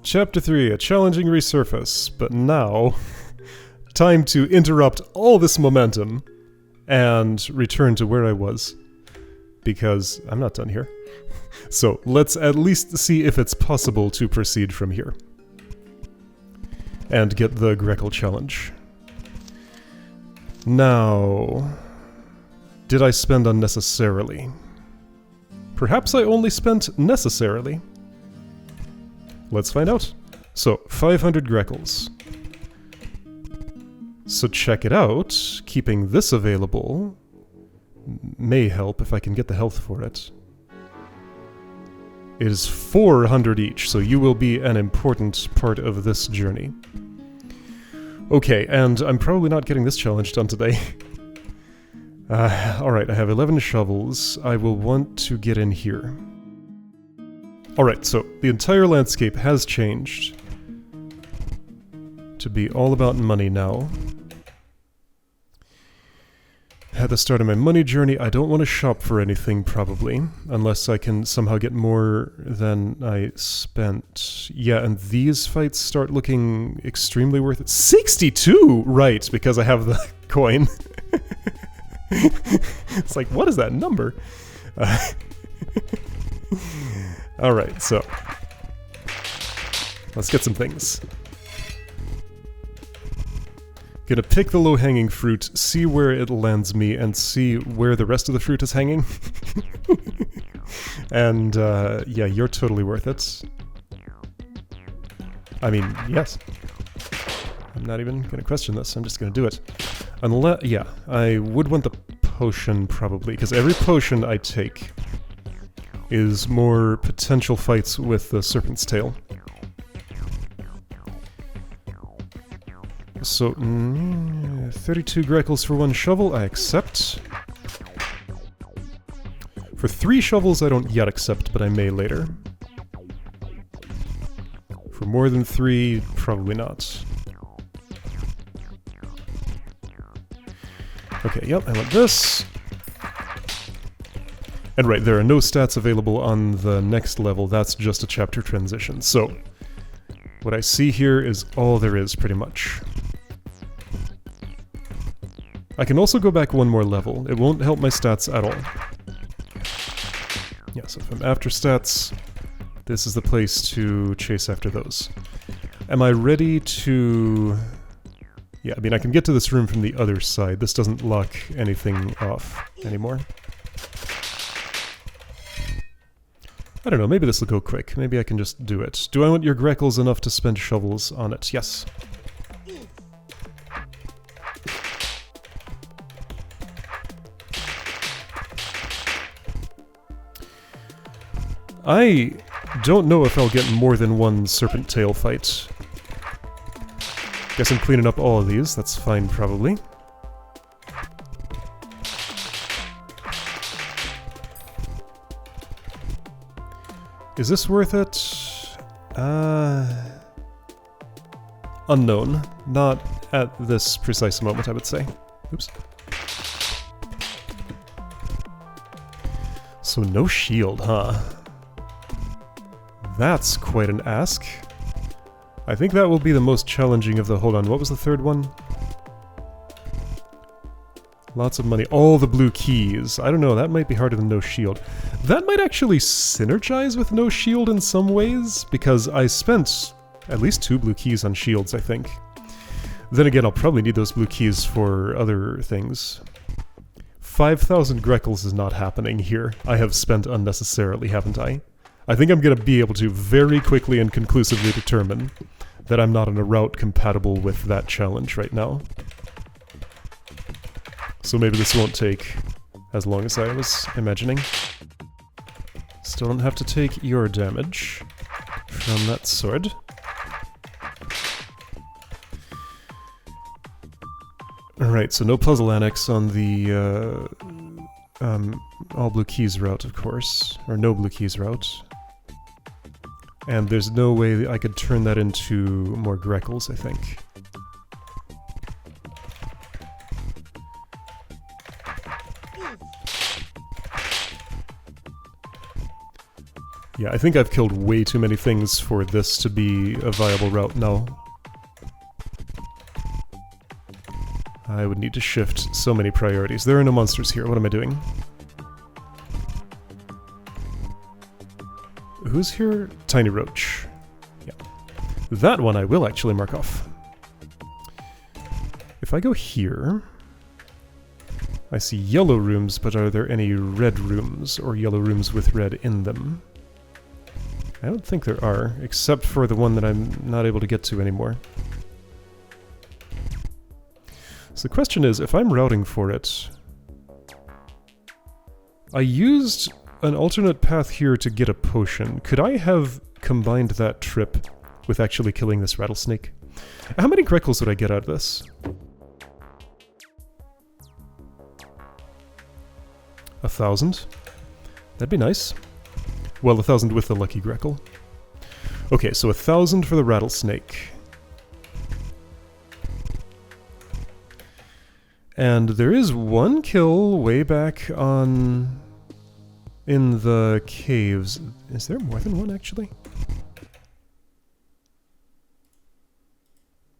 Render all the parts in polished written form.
Chapter 3, a challenging resurface, but now, time to interrupt all this momentum and return to where I was, because I'm not done here. So let's at least see if it's possible to proceed from here and get the Grekel challenge. Now, did I spend unnecessarily? Perhaps I only spent necessarily. Let's find out. So, 500 Grekels. So check it out. Keeping this available may help if I can get the health for it. It is 400 each, so you will be an important part of this journey. Okay, and I'm probably not getting this challenge done today. Alright, I have 11 shovels. I will want to get in here. Alright, so the entire landscape has changed to be all about money now. At the start of my money journey, I don't want to shop for anything, probably, unless I can somehow get more than I spent. Yeah, and these fights start looking extremely worth it. 62! Right, because I have the coin. It's like, what is that number? Alright, so let's get some things. Gonna pick the low-hanging fruit, see where it lands me, and see where the rest of the fruit is hanging. And, yeah, you're totally worth it. I mean, yes. I'm not even gonna question this, I'm just gonna do it. Unless, yeah, I would want the potion, probably, because every potion I take is more potential fights with the Serpent's Tail. So, 32 Grekels for one shovel, I accept. For 3 shovels I don't yet accept, but I may later. For more than 3, probably not. Okay, yep, I want this. And right, there are no stats available on the next level, that's just a chapter transition. So, what I see here is all there is, pretty much. I can also go back one more level. It won't help my stats at all. Yeah, so if I'm after stats, this is the place to chase after those. Am I ready to... Yeah, I mean, I can get to this room from the other side. This doesn't lock anything off anymore. I don't know, maybe this will go quick. Maybe I can just do it. Do I want your Grekels enough to spend shovels on it? Yes. I don't know if I'll get more than one Serpent Tail fight. Guess I'm cleaning up all of these, that's fine probably. Is this worth it? Unknown. Not at this precise moment, I would say. Oops. So no shield, huh? That's quite an ask. I think that will be the most challenging of the... Hold on, what was the third one? Lots of money. All the blue keys. I don't know, that might be harder than no shield. That might actually synergize with no shield in some ways, because I spent at least 2 blue keys on shields, I think. Then again, I'll probably need those blue keys for other things. 5,000 Grekels is not happening here. I have spent unnecessarily, haven't I? I think I'm going to be able to very quickly and conclusively determine that I'm not on a route compatible with that challenge right now. So maybe this won't take as long as I was imagining. Still don't have to take your damage from that sword. Alright, so no puzzle annex on the all blue keys route, of course. Or no blue keys route. And there's no way I could turn that into more Grekels, I think. Yeah, I think I've killed way too many things for this to be a viable route now. I would need to shift so many priorities. There are no monsters here. What am I doing? Who's here? Tiny Roach. Yeah. That one I will actually mark off. If I go here... I see yellow rooms, but are there any red rooms, or yellow rooms with red in them? I don't think there are, except for the one that I'm not able to get to anymore. So the question is, if I'm routing for it... I used an alternate path here to get a potion. Could I have combined that trip with actually killing this rattlesnake? How many Greckles would I get out of this? 1,000. That'd be nice. Well, 1,000 with the lucky Greckle. Okay, so 1,000 for the rattlesnake. And there is one kill way back on... in the caves. Is there more than one, actually?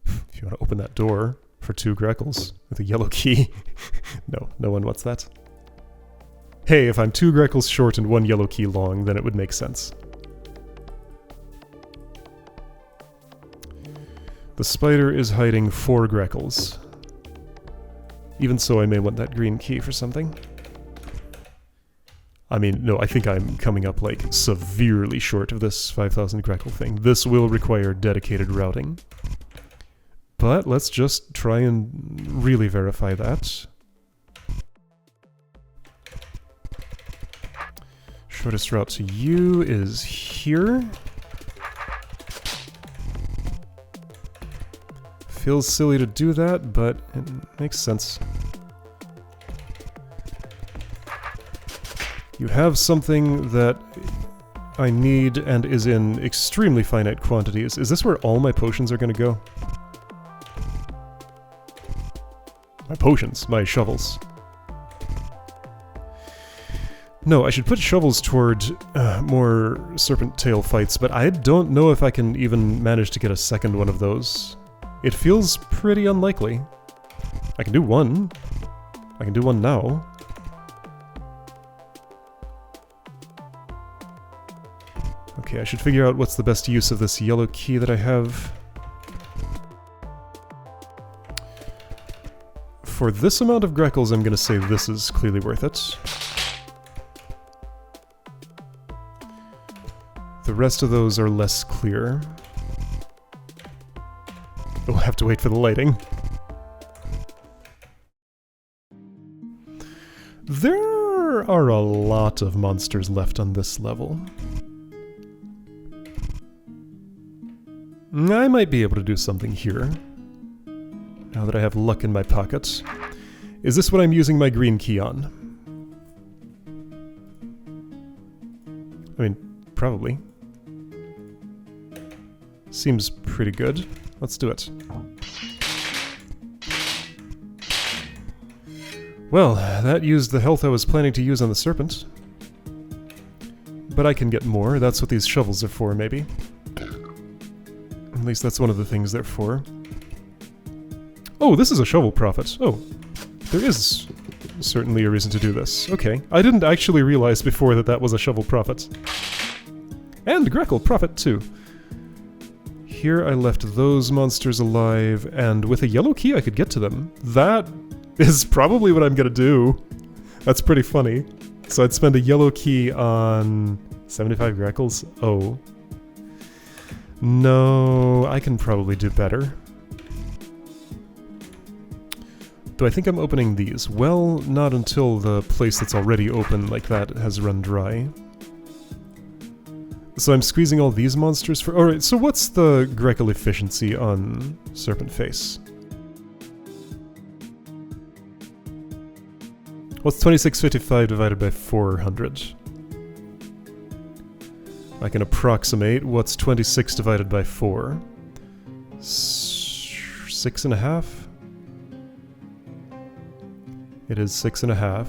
If you want to open that door for 2 Greckles with a yellow key. No, no one wants that. Hey, if I'm 2 Greckles short and 1 yellow key long, then it would make sense. The spider is hiding 4 Greckles. Even so, I may want that green key for something. I mean, no, I think I'm coming up, like, severely short of this 5,000 Greckle thing. This will require dedicated routing. But let's just try and really verify that. Shortest route to you is here. Feels silly to do that, but it makes sense. You have something that I need and is in extremely finite quantities. Is this where all my potions are going to go? My potions, my shovels. No, I should put shovels toward more serpent tail fights, but I don't know if I can even manage to get a second one of those. It feels pretty unlikely. I can do one. I can do one now. Okay, I should figure out what's the best use of this yellow key that I have. For this amount of Greckles, I'm going to say this is clearly worth it. The rest of those are less clear. We'll have to wait for the lighting. There are a lot of monsters left on this level. I might be able to do something here, now that I have luck in my pocket. Is this what I'm using my green key on? I mean, probably. Seems pretty good. Let's do it. Well, that used the health I was planning to use on the serpent. But I can get more. That's what these shovels are for, maybe. At least that's one of the things they're for. Oh, this is a shovel profit. Oh, there is certainly a reason to do this. Okay, I didn't actually realize before that that was a shovel profit. And Greckle profit, too. Here I left those monsters alive, and with a yellow key I could get to them. That is probably what I'm gonna do. That's pretty funny. So I'd spend a yellow key on 75 Greckles. Oh. No, I can probably do better. Do I think I'm opening these? Well, not until the place that's already open like that has run dry. So I'm squeezing all these monsters for... Alright, so what's the Greckle efficiency on Serpent Face? What's 2655 divided by 400? I can approximate what's 26 divided by 4. 6.5? It is 6.5.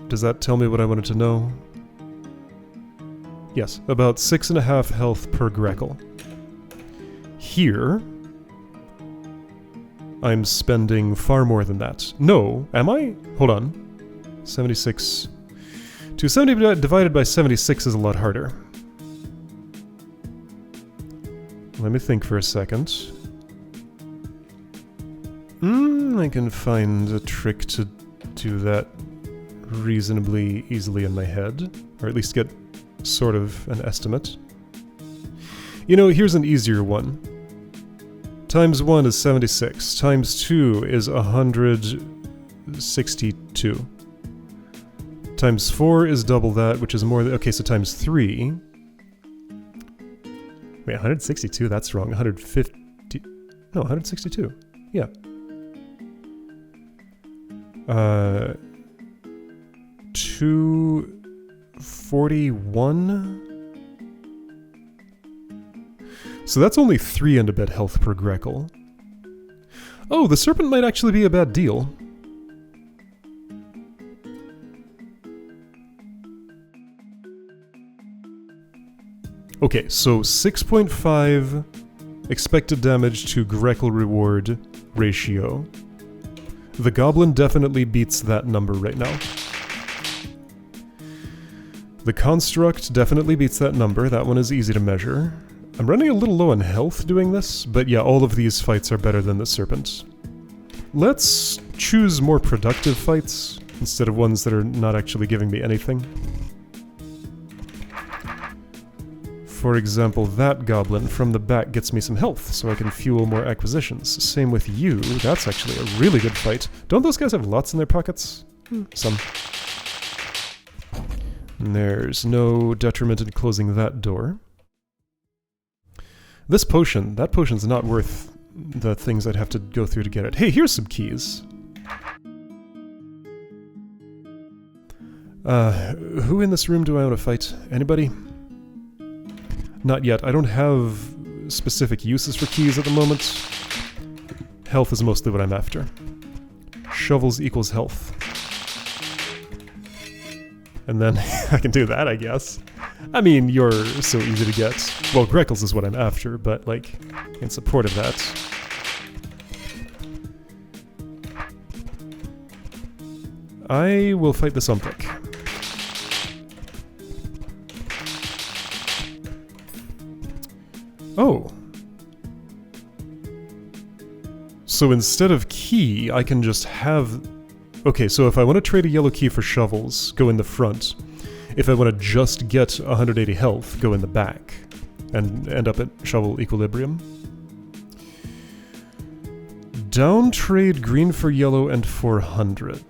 Does that tell me what I wanted to know? Yes, about 6.5 health per Greckle. Here, I'm spending far more than that. No, am I? Hold on. 76... 270 divided by 76 is a lot harder. Let me think for a second. I can find a trick to do that reasonably easily in my head. Or at least get sort of an estimate. You know, here's an easier one. Times 1 is 76. Times 2 is 162. Times 4 is double that, which is more than... Okay, so times 3... Wait, 162? That's wrong. 150... No, 162. Yeah. 241? So that's only 3 and a bit health per Greckle. Oh, the Serpent might actually be a bad deal. Okay, so 6.5 expected damage to Greckle reward ratio. The Goblin definitely beats that number right now. The Construct definitely beats that number. That one is easy to measure. I'm running a little low on health doing this, but yeah, all of these fights are better than the Serpent. Let's choose more productive fights instead of ones that are not actually giving me anything. For example, that goblin from the back gets me some health, so I can fuel more acquisitions. Same with you, that's actually a really good fight. Don't those guys have lots in their pockets? Some. And there's no detriment in closing that door. This potion, that potion's not worth the things I'd have to go through to get it. Hey, here's some keys. Who in this room do I want to fight? Anybody? Not yet. I don't have specific uses for keys at the moment. Health is mostly what I'm after. Shovels equals health. And then I can do that, I guess. I mean, you're so easy to get. Well, Greckles is what I'm after, but, like, in support of that... I will fight the Something. Oh. So instead of key, I can just have... Okay, so if I want to trade a yellow key for shovels, go in the front. If I want to just get 180 health, go in the back. And end up at shovel equilibrium. Down trade green for yellow and 400.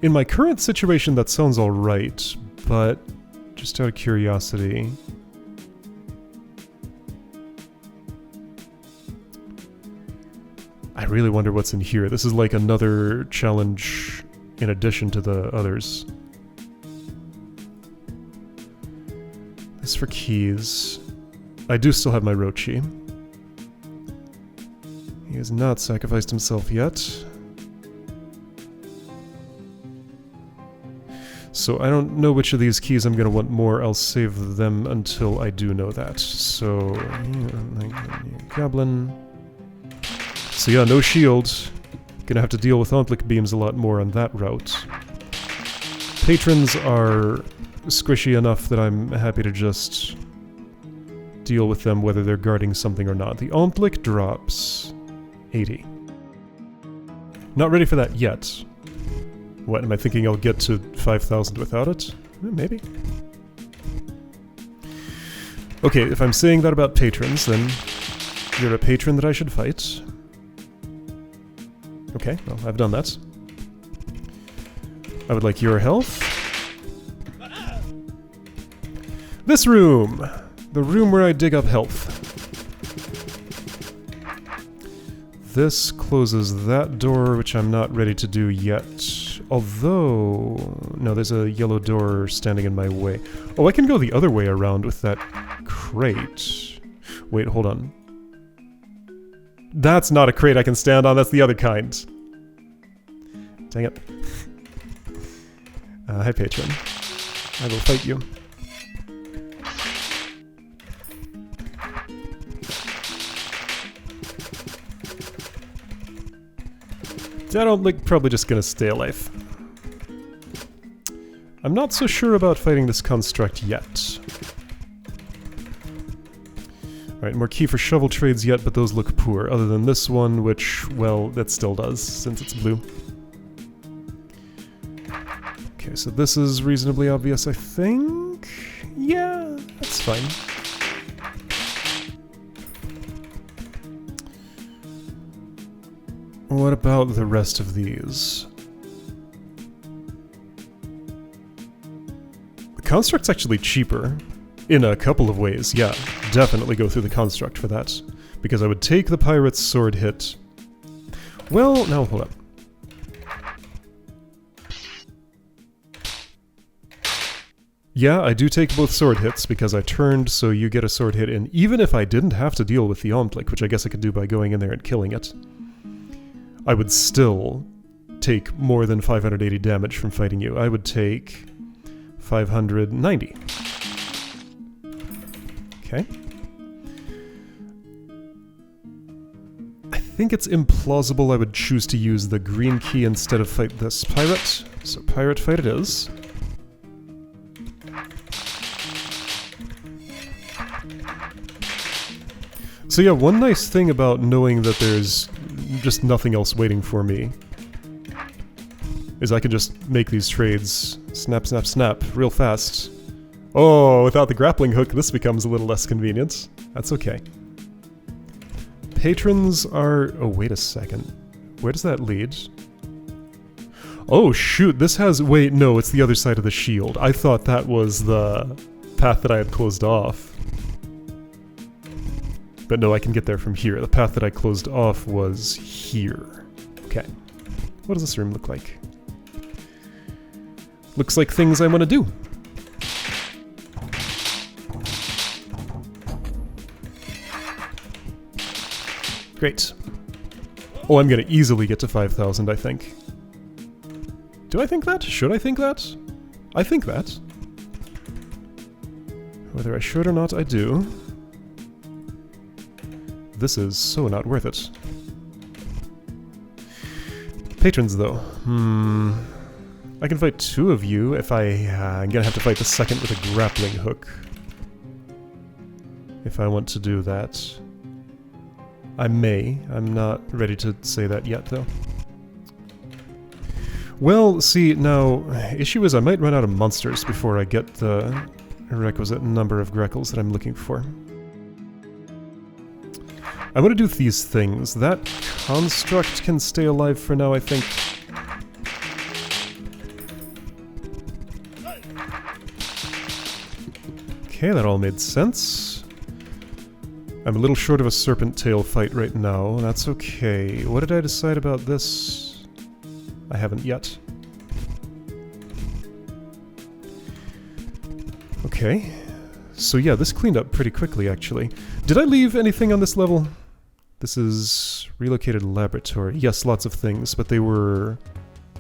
In my current situation, that sounds alright, but just out of curiosity... I really wonder what's in here. This is like another challenge in addition to the others. This for keys. I do still have my Rochi. He has not sacrificed himself yet. So I don't know which of these keys I'm going to want more. I'll save them until I do know that. So... Goblin... So yeah, no shield. Gonna have to deal with Ontlic beams a lot more on that route. Patrons are squishy enough that I'm happy to just deal with them whether they're guarding something or not. The Ontlic drops 80. Not ready for that yet. What, am I thinking I'll get to 5,000 without it? Maybe. Okay, if I'm saying that about patrons, then you're a patron that I should fight. Okay, well, I've done that. I would like your health. This room! The room where I dig up health. This closes that door, which I'm not ready to do yet. Although... No, there's a yellow door standing in my way. Oh, I can go the other way around with that crate. Wait, hold on. That's not a crate I can stand on, that's the other kind. Dang it. Hi, patron. I will fight you. I don't think probably just gonna stay alive. I'm not so sure about fighting this construct yet. Alright, more key for shovel trades yet, but those look poor, other than this one, which, well, that still does, since it's blue. Okay, so this is reasonably obvious, I think? Yeah, that's fine. What about the rest of these? The construct's actually cheaper. In a couple of ways, yeah. Definitely go through the construct for that. Because I would take the pirate's sword hit. Well, now hold up. Yeah, I do take both sword hits because I turned so you get a sword hit in, even if I didn't have to deal with the Omtlik, which I guess I could do by going in there and killing it. I would still take more than 580 damage from fighting you. I would take 590. Okay. I think it's implausible I would choose to use the green key instead of fight this pirate. So pirate fight it is. So yeah, one nice thing about knowing that there's just nothing else waiting for me is I can just make these trades snap, snap, snap real fast. Oh, without the grappling hook, this becomes a little less convenient. That's okay. Patrons are... Oh, wait a second. Where does that lead? Oh, shoot, this has... Wait, no, it's the other side of the shield. I thought that was the path that I had closed off. But no, I can get there from here. The path that I closed off was here. Okay. What does this room look like? Looks like things I want to do. Great. Oh, I'm gonna easily get to 5,000, I think. Do I think that? Should I think that? I think that. Whether I should or not, I do. This is so not worth it. Patrons, though. I can fight two of you if I'm gonna have to fight the second with a grappling hook. If I want to do that. I may. I'm not ready to say that yet, though. Well, see, now, issue is I might run out of monsters before I get the requisite number of Greckles that I'm looking for. I want to do these things. That construct can stay alive for now, I think. Okay, that all made sense. I'm a little short of a serpent tail fight right now. That's okay. What did I decide about this? I haven't yet. Okay. So yeah, this cleaned up pretty quickly, actually. Did I leave anything on this level? This is relocated laboratory. Yes, lots of things, but they were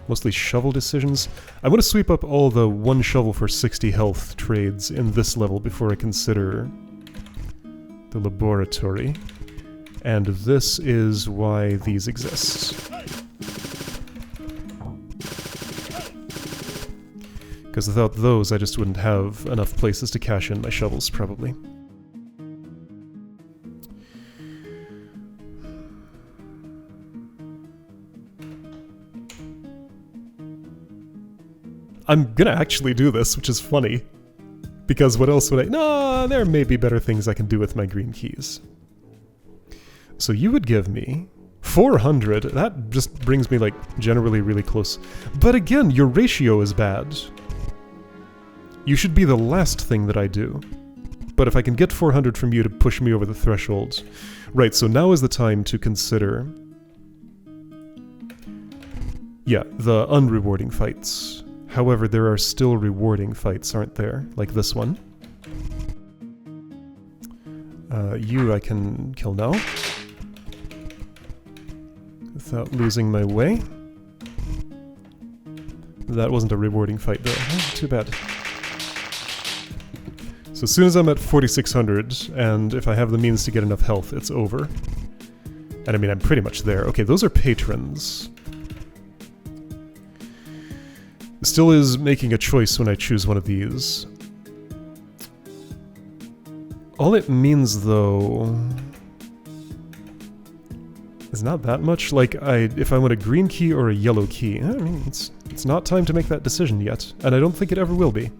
mostly shovel decisions. I want to sweep up all the one shovel for 60 health trades in this level before I consider the laboratory. And this is why these exist. Because without those, I just wouldn't have enough places to cash in my shovels, probably. I'm gonna actually do this, which is funny. Because what else would I... No, there may be better things I can do with my green keys. So you would give me 400. That just brings me, like, generally really close. But again, your ratio is bad. You should be the last thing that I do. But if I can get 400 from you to push me over the threshold... Right, so now is the time to consider... Yeah, the unrewarding fights. However, there are still rewarding fights, aren't there? Like this one. You I can kill now. Without losing my way. That wasn't a rewarding fight, though. Oh, too bad. So as soon as I'm at 4,600, and if I have the means to get enough health, it's over. And I mean, I'm pretty much there. Okay, those are patrons. Still is making a choice when I choose one of these. All it means, though, is not that much. Like, if I want a green key or a yellow key, I mean, it's not time to make that decision yet, and I don't think it ever will be.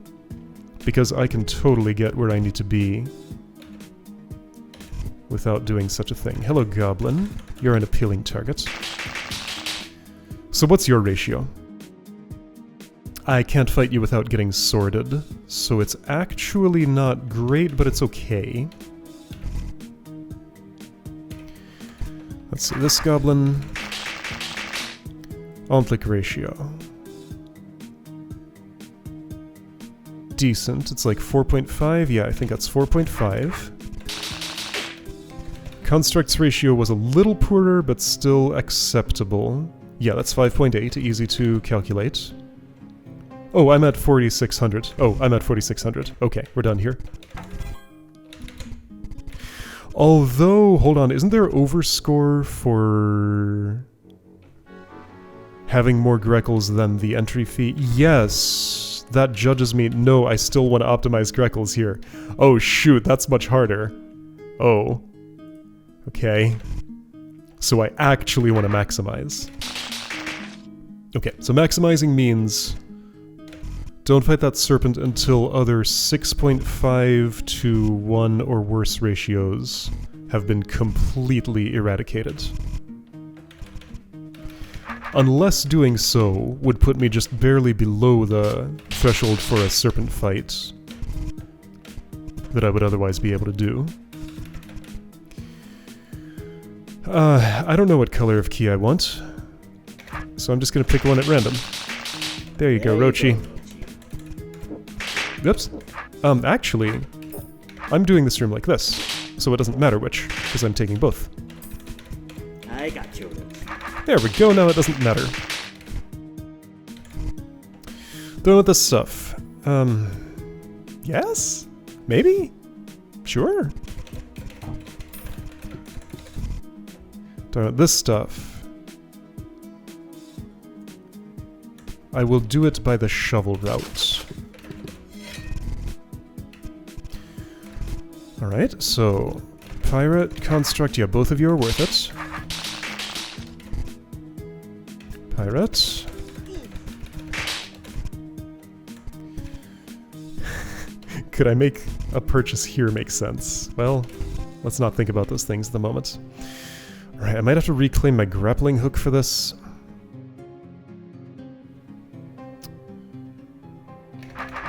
Because I can totally get where I need to be without doing such a thing. Hello, Goblin. You're an appealing target. So what's your ratio? I can't fight you without getting sworded, so it's actually not great, but it's okay. Let's see, this Goblin... Ontlic ratio. Decent. It's like 4.5. Yeah, I think that's 4.5. Constructs ratio was a little poorer, but still acceptable. Yeah, that's 5.8. Easy to calculate. Oh, I'm at 4,600. Oh, I'm at 4,600. Okay, we're done here. Although, hold on, isn't there overscore for having more Greckles than the entry fee? Yes. That judges me. No, I still want to optimize Greckles here. Oh shoot, that's much harder. Oh. Okay. So I actually want to maximize. Okay, so maximizing means don't fight that serpent until other 6.5 to 1 or worse ratios have been completely eradicated. Unless doing so would put me just barely below the threshold for a serpent fight that I would otherwise be able to do. I don't know what color of key I want, so I'm just gonna pick one at random. There you go, Rochi. Oops. Actually, I'm doing this room like this, so it doesn't matter which, because I'm taking both. I got you. There we go, now it doesn't matter. Done with this stuff. Yes? Maybe? Sure. Done with this stuff. I will do it by the shovel route. Alright, so... Pirate, Construct, yeah, both of you are worth it. Pirate. Could I make a purchase here make sense? Well, let's not think about those things at the moment. Alright, I might have to reclaim my grappling hook for this.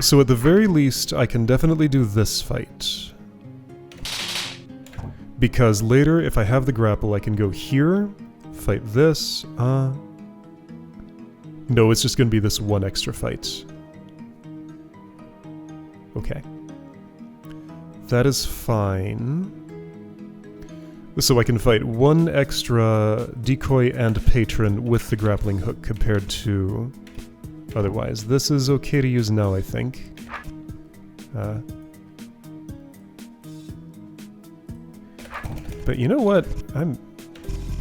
So at the very least, I can definitely do this fight. Because later, if I have the grapple, I can go here, fight this, no, it's just gonna be this one extra fight. Okay. That is fine. So I can fight one extra decoy and patron with the grappling hook compared to otherwise. This is okay to use now, I think. But you know what? I'm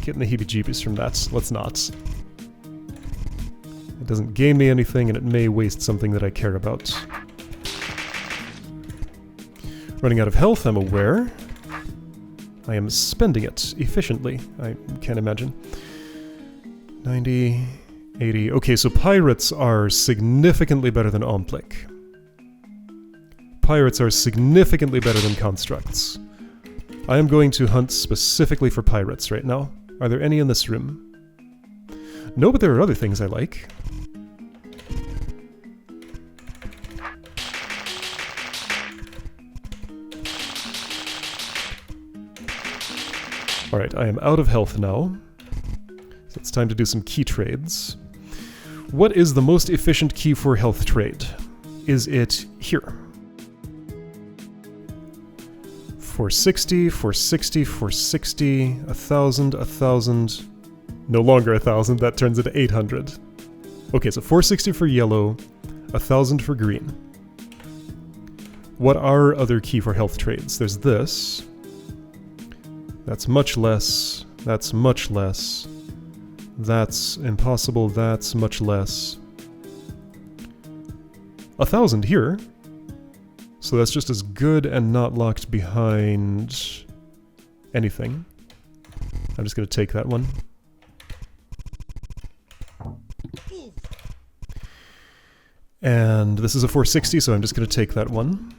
getting the heebie-jeebies from that. Let's not. It doesn't gain me anything, and it may waste something that I care about. Running out of health, I'm aware. I am spending it efficiently, I can't imagine. 90, 80... Okay, so pirates are significantly better than Omplic. Pirates are significantly better than constructs. I am going to hunt specifically for pirates right now. Are there any in this room? No, but there are other things I like. Alright, I am out of health now. So it's time to do some key trades. What is the most efficient key for health trade? Is it here? 460, 460, 460, 1,000, 1,000. No longer 1,000, that turns into 800. Okay, so 460 for yellow, 1,000 for green. What are other key for health trades? There's this. That's much less. That's much less. That's impossible. That's much less. 1,000 here. So that's just as good and not locked behind anything. I'm just going to take that one. And this is a 460, so I'm just going to take that one.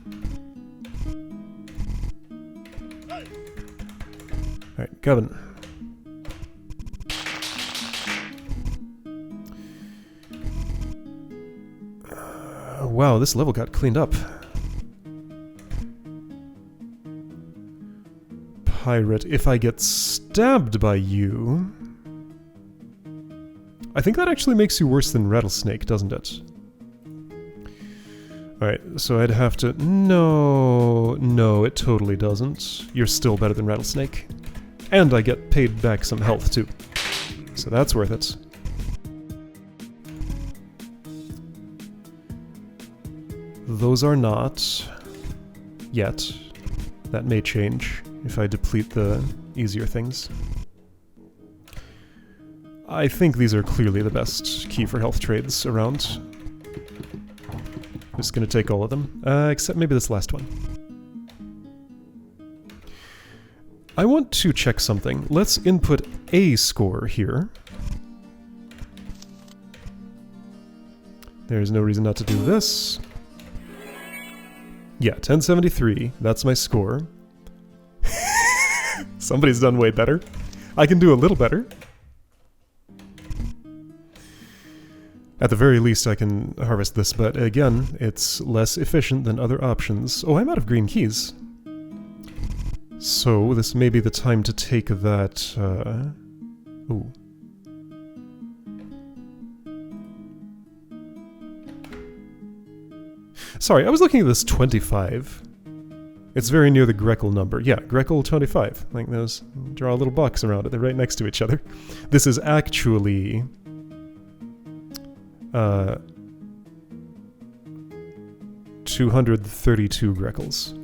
Alright, Coven. Wow, this level got cleaned up. Pirate, if I get stabbed by you... I think that actually makes you worse than Rattlesnake, doesn't it? Alright, so I'd have to... No, it totally doesn't. You're still better than Rattlesnake. And I get paid back some health, too. So that's worth it. Those are not... yet. That may change if I deplete the easier things. I think these are clearly the best key for health trades around. Just gonna take all of them, except maybe this last one. I want to check something. Let's input a score here. There's no reason not to do this. Yeah, 1073, that's my score. Somebody's done way better. I can do a little better. At the very least I can harvest this, but again, it's less efficient than other options. Oh, I'm out of green keys. So, this may be the time to take that, ooh. Sorry, I was looking at this 25. It's very near the Grekel number. Yeah, Grekel 25. Like those, draw a little box around it. They're right next to each other. This is actually... 232 Grekels.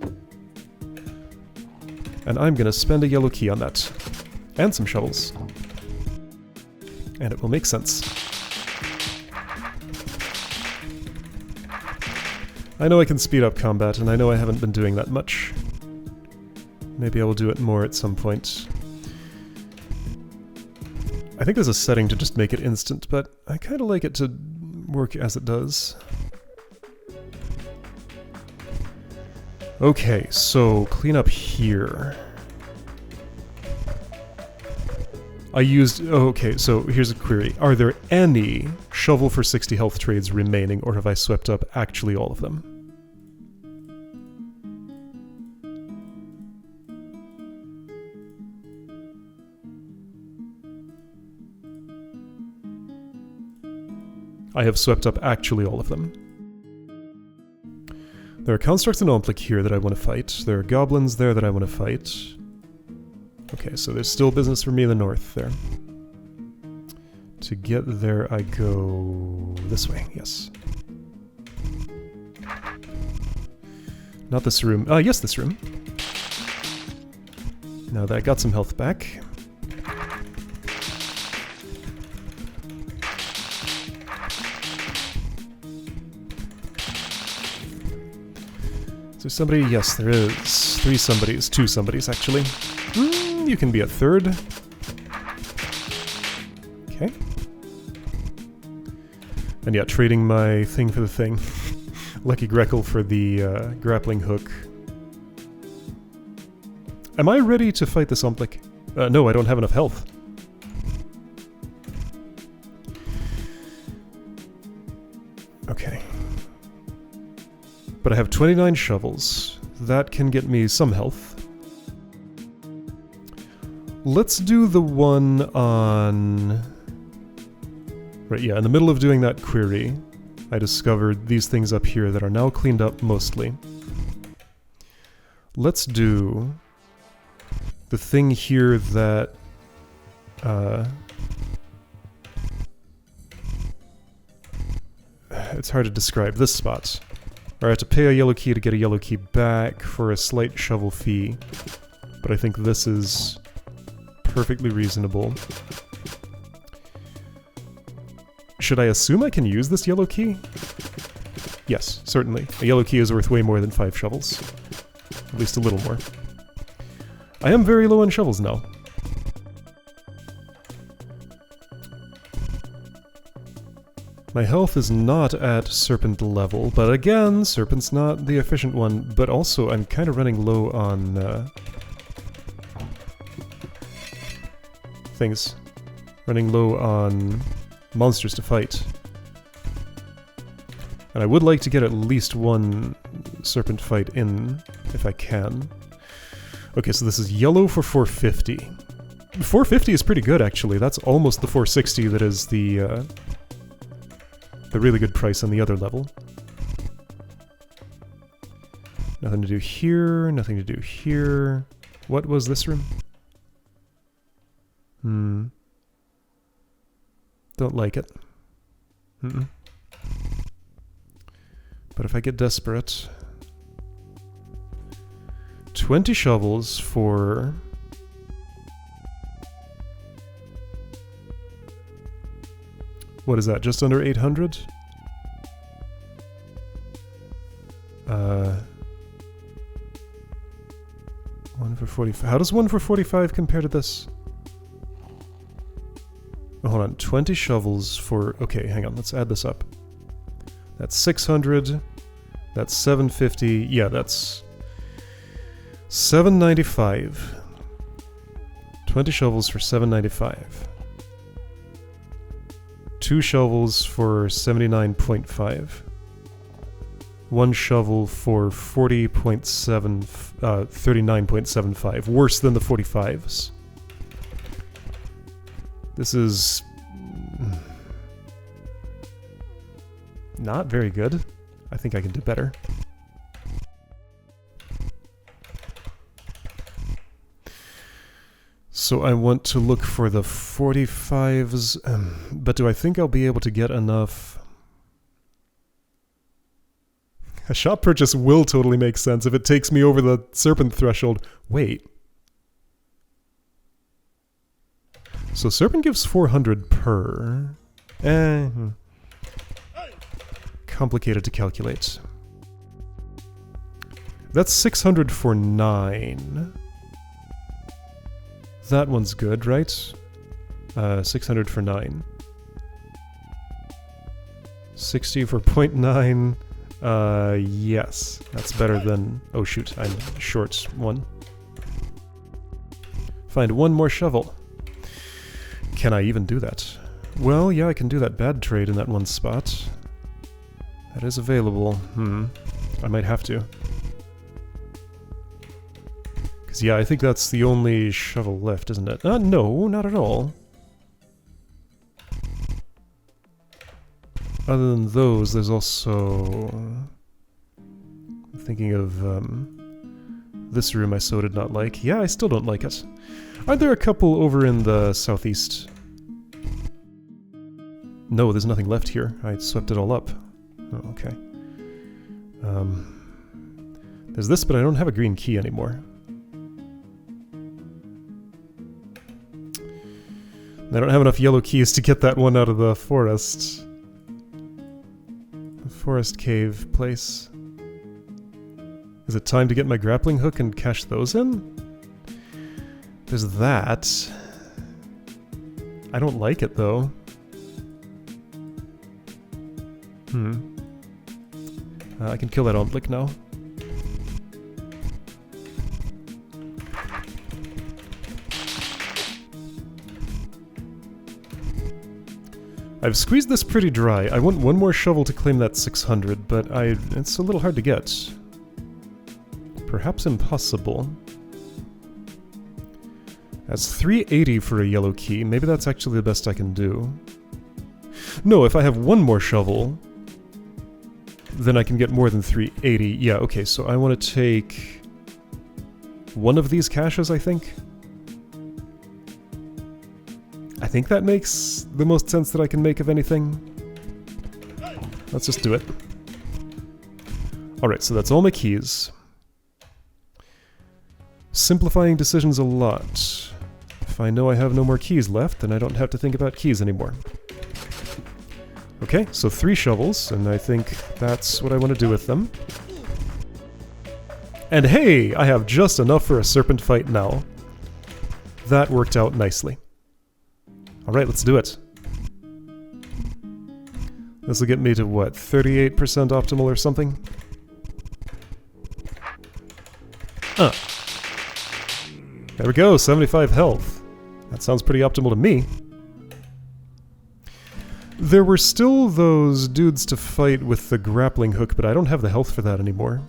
And I'm gonna spend a yellow key on that. And some shovels. And it will make sense. I know I can speed up combat, and I know I haven't been doing that much. Maybe I will do it more at some point. I think there's a setting to just make it instant, but I kind of like it to work as it does. Okay, so clean up here. I used... okay, so here's a query. Are there any shovel for 60 health trades remaining, or have I swept up actually all of them? I have swept up actually all of them. There are constructs and Omplic here that I want to fight. There are goblins there that I want to fight. Okay, so there's still business for me in the north there. To get there, I go this way, yes. Not this room. Yes, this room. Now that I got some health back. Is there somebody? Yes, there is. 3 somebodies. 2 somebodies, actually. You can be a 3rd. Okay. And yeah, trading my thing for the thing. Lucky Grekel for the grappling hook. Am I ready to fight this Omplic? No, I don't have enough health. Okay. But I have 29 shovels. That can get me some health. Let's do the one on... Right, yeah, in the middle of doing that query, I discovered these things up here that are now cleaned up mostly. Let's do the thing here that... it's hard to describe. This spot. Or I have to pay a yellow key to get a yellow key back for a slight shovel fee. But I think this is perfectly reasonable. Should I assume I can use this yellow key? Yes, certainly. A yellow key is worth way more than 5 shovels. At least a little more. I am very low on shovels now. My health is not at Serpent level, but again, Serpent's not the efficient one, but also I'm kind of running low on things. Running low on monsters to fight. And I would like to get at least one Serpent fight in, if I can. Okay, so this is yellow for 450. 450 is pretty good, actually. That's almost the 460 that is the really good price on the other level. Nothing to do here, nothing to do here. What was this room? Don't like it. But if I get desperate... 20 shovels for... What is that, just under 800? 1 for 45. How does 1 for 45 compare to this? Oh, hold on, 20 shovels for... Okay, hang on, let's add this up. That's 600. That's 750. Yeah, that's 795. 20 shovels for 795. 2 shovels for 79.5. 1 shovel for 39.75. Worse than the 45s. This is... not very good. I think I can do better. So I want to look for the 45s, but do I think I'll be able to get enough? A shop purchase will totally make sense if it takes me over the Serpent threshold. Wait. So Serpent gives 400 per. Complicated to calculate. That's 600 for 9. That one's good, right? 600 for 9. 60 for 0.9. Yes. That's better than... Oh shoot, I'm short 1. Find 1 more shovel. Can I even do that? Well, yeah, I can do that bad trade in that one spot. That is available. I might have to. Because, yeah, I think that's the only shovel left, isn't it? No, not at all. Other than those, there's also... I'm thinking of this room I so did not like. Yeah, I still don't like it. Aren't there a couple over in the southeast? No, there's nothing left here. I swept it all up. Oh, okay. There's this, but I don't have a green key anymore. I don't have enough yellow keys to get that one out of the forest. The forest cave place. Is it time to get my grappling hook and cash those in? There's that. I don't like it, though. I can kill that omelet now. I've squeezed this pretty dry. I want 1 more shovel to claim that 600, but it's a little hard to get. Perhaps impossible. That's 380 for a yellow key. Maybe that's actually the best I can do. No, if I have 1 more shovel, then I can get more than 380. Yeah, okay, so I want to take 1 of these caches, I think. I think that makes the most sense that I can make of anything. let's just do it. Alright, so that's all my keys. Simplifying decisions a lot. If I know I have no more keys left, then I don't have to think about keys anymore. Okay, so 3 shovels, and I think that's what I want to do with them. And hey, I have just enough for a serpent fight now. That worked out nicely. Alright, let's do it. This will get me to what, 38% optimal or something? There we go, 75 health. That sounds pretty optimal to me. There were still those dudes to fight with the grappling hook, but I don't have the health for that anymore.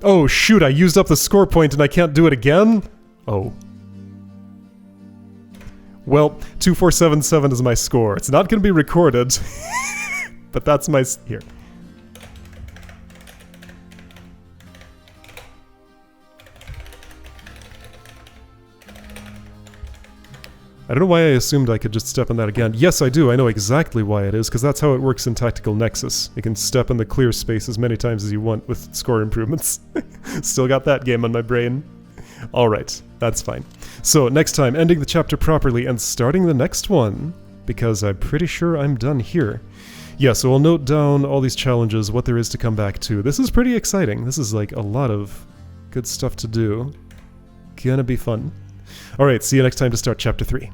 Oh shoot, I used up the score point and I can't do it again? Oh. Well, 2477 is my score. It's not going to be recorded, but that's my... here. I don't know why I assumed I could just step on that again. Yes, I do. I know exactly why it is, because that's how it works in Tactical Nexus. You can step in the clear space as many times as you want with score improvements. Still got that game on my brain. Alright, that's fine. So, next time, ending the chapter properly and starting the next one, because I'm pretty sure I'm done here. Yeah, so I'll note down all these challenges, what there is to come back to. This is pretty exciting. This is like a lot of good stuff to do. Gonna be fun. Alright, see you next time to start Chapter 3.